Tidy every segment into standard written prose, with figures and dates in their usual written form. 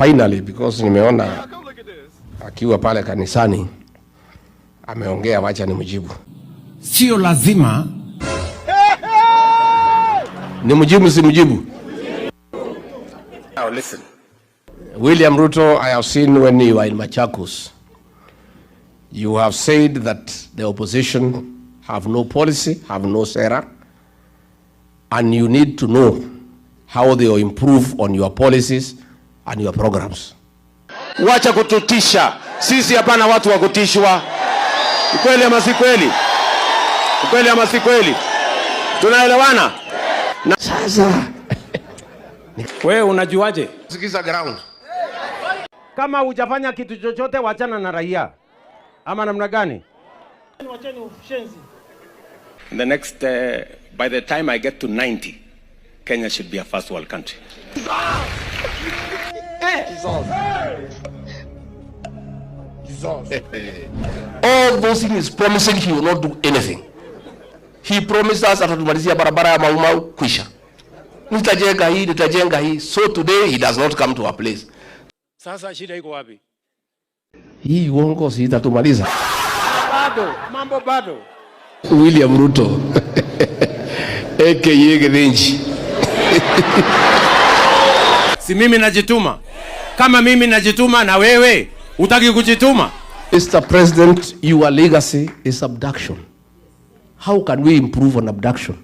finally, because nimeona akiwa pale kanisani ameongea, wacha nimjibu. Sio lazima nimjibu, si mjibu. Now listen, William Ruto, I have seen when you were in Machakos, you have said that the opposition have no policy, have no sera, and you need to know how they will improve on your policies and your programs. Wacha kututisha. Sisi hapana watu wa kutishwa. Ukweli ama si kweli? Ukweli ama si kweli? Tunaelewana? Sasa wewe unajuaje? sikiza ground. Kama hujafanya kitu chochote, wachana na raia. Ama namna gani? Wacheni ushenzi. The next by the time I get to 90, Kenya should be a first world country. All those things is promising he will not do anything. He promised us atatumalizia barabara ya Maumau kwisha. Nitajenga hii. So today he does not come to our place. Sasa shida iko wapi? Hii uongo si itatumaliza. Mambo bado. William Ruto. Eke Githinji. Si mimi najituma. Kama mimi najituma na wewe utaki kujituma. Mr. President, your legacy is abduction. How can we improve on abduction?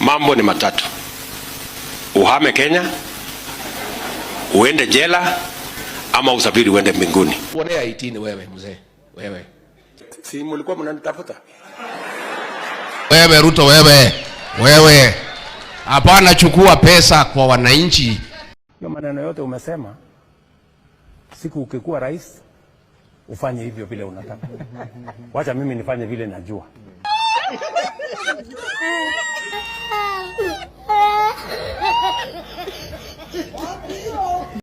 Mambo ni matatu. Uhame Kenya, uende jela, ama usafiri uende mbinguni. Uonea 18 wewe mzee. Wewe. Si mlikuwa mnanitafuta? wewe Ruto, wewe hapana chukua pesa kwa wananchi. Hiyo maneno yote umesema, siku ukikuwa rais ufanye hivyo vile unataka. Wacha mimi nifanye vile najua.